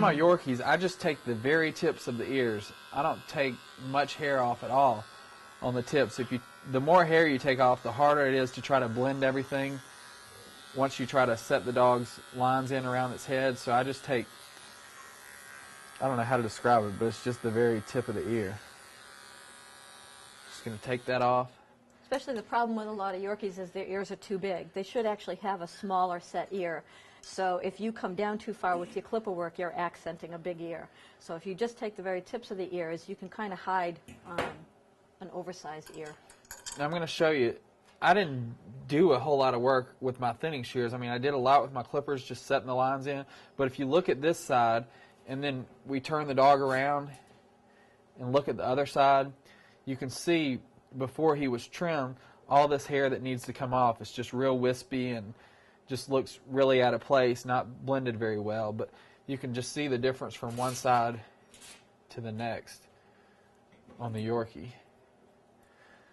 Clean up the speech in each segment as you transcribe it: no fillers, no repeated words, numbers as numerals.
my Yorkies, I just take the very tips of the ears. I don't take much hair off at all on the tips. The more hair you take off, the harder it is to try to blend everything once you try to set the dog's lines in around its head. So I just take, I don't know how to describe it, but it's just the very tip of the ear. Just going to take that off. Especially the problem with a lot of Yorkies is their ears are too big. They should actually have a smaller set ear. So if you come down too far with your clipper work, you're accenting a big ear. So if you just take the very tips of the ears, you can kind of hide an oversized ear. Now I'm going to show you, I didn't do a whole lot of work with my thinning shears. I mean, I did a lot with my clippers, just setting the lines in. But if you look at this side, and then we turn the dog around and look at the other side, you can see before he was trimmed, all this hair that needs to come off. It's just real wispy and just looks really out of place, not blended very well. But you can just see the difference from one side to the next on the Yorkie.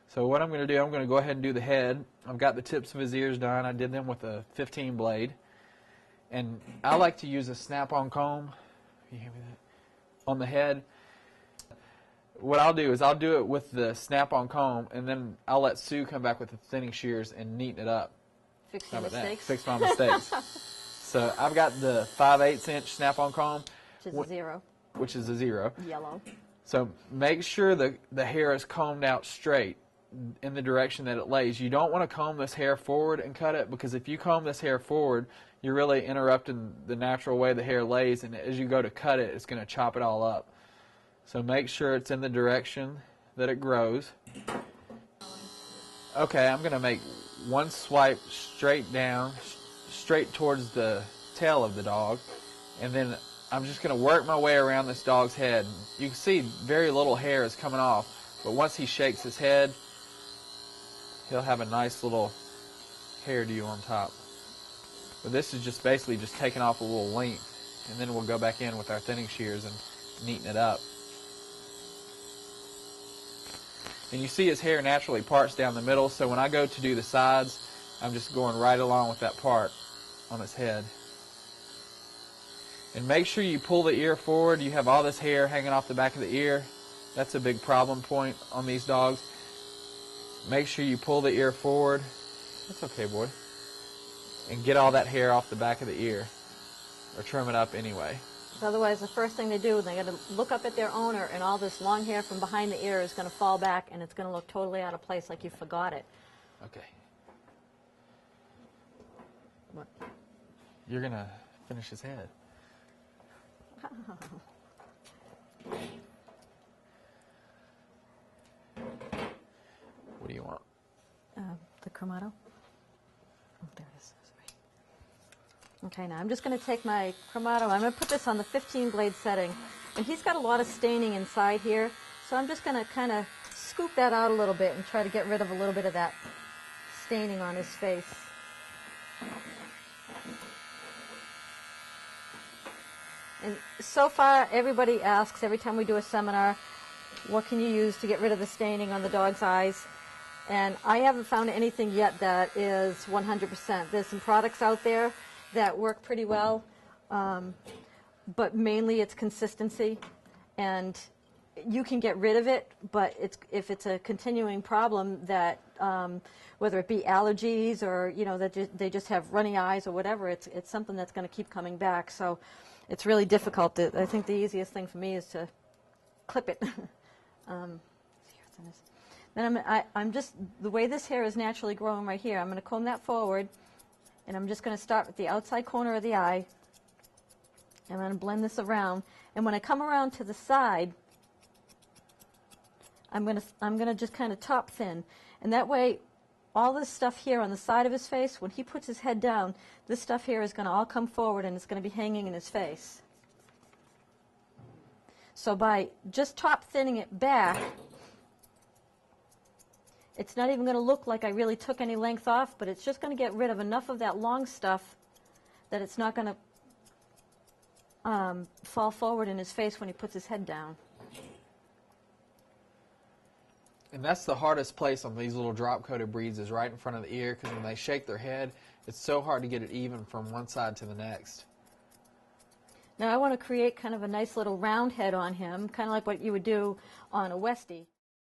So what I'm going to do, I'm going to go ahead and do the head. I've got the tips of his ears done. I did them with a 15 blade. And I like to use a snap-on comb. Can you hear me that? On the head. What I'll do is I'll do it with the snap-on comb, and then I'll let Sue come back with the thinning shears and neaten it up. Fix your mistakes. Fix my mistakes. So I've got the 5/8 inch snap-on comb. Which is a 0. Which is a 0. Yellow. So make sure the hair is combed out straight in the direction that it lays. You don't want to comb this hair forward and cut it, because if you comb this hair forward, you're really interrupting the natural way the hair lays, and as you go to cut it, it's going to chop it all up. So make sure it's in the direction that it grows. Okay, I'm going to make one swipe straight down, straight towards the tail of the dog, and then I'm just going to work my way around this dog's head. You can see very little hair is coming off, but once he shakes his head, he'll have a nice little hairdo on top. But this is just basically just taking off a little length, and then we'll go back in with our thinning shears and neaten it up. And you see his hair naturally parts down the middle, so when I go to do the sides, I'm just going right along with that part on his head. And make sure you pull the ear forward. You have all this hair hanging off the back of the ear. That's a big problem point on these dogs. Make sure you pull the ear forward. That's okay, boy. And get all that hair off the back of the ear, or trim it up anyway. Otherwise, the first thing they do, they're going to look up at their owner, and all this long hair from behind the ear is going to fall back, and it's going to look totally out of place, like you forgot it. Okay. What? You're going to finish his head. What do you want? The Cremato? Oh, there it is. Okay, now I'm just going to take my Cremato. I'm going to put this on the 15 blade setting. And he's got a lot of staining inside here, so I'm just going to kind of scoop that out a little bit and try to get rid of a little bit of that staining on his face. And so far, everybody asks every time we do a seminar, what can you use to get rid of the staining on the dog's eyes? And I haven't found anything yet that is 100%. There's some products out there that work pretty well, but mainly it's consistency. And you can get rid of it, but if it's a continuing problem that, whether it be allergies or, you know, that they just have runny eyes or whatever, it's something that's going to keep coming back. So it's really difficult. I think the easiest thing for me is to clip it. Then I'm just, the way this hair is naturally growing right here, I'm going to comb that forward, and I'm just going to start with the outside corner of the eye. I'm going to blend this around, and when I come around to the side, I'm going to just kind of top thin, and that way, all this stuff here on the side of his face, when he puts his head down, this stuff here is going to all come forward, and it's going to be hanging in his face. So by just top thinning it back, it's not even going to look like I really took any length off, but it's just going to get rid of enough of that long stuff that it's not going to fall forward in his face when he puts his head down. And that's the hardest place on these little drop-coated breeds, is right in front of the ear, because when they shake their head, it's so hard to get it even from one side to the next. Now I want to create kind of a nice little round head on him, kind of like what you would do on a Westie.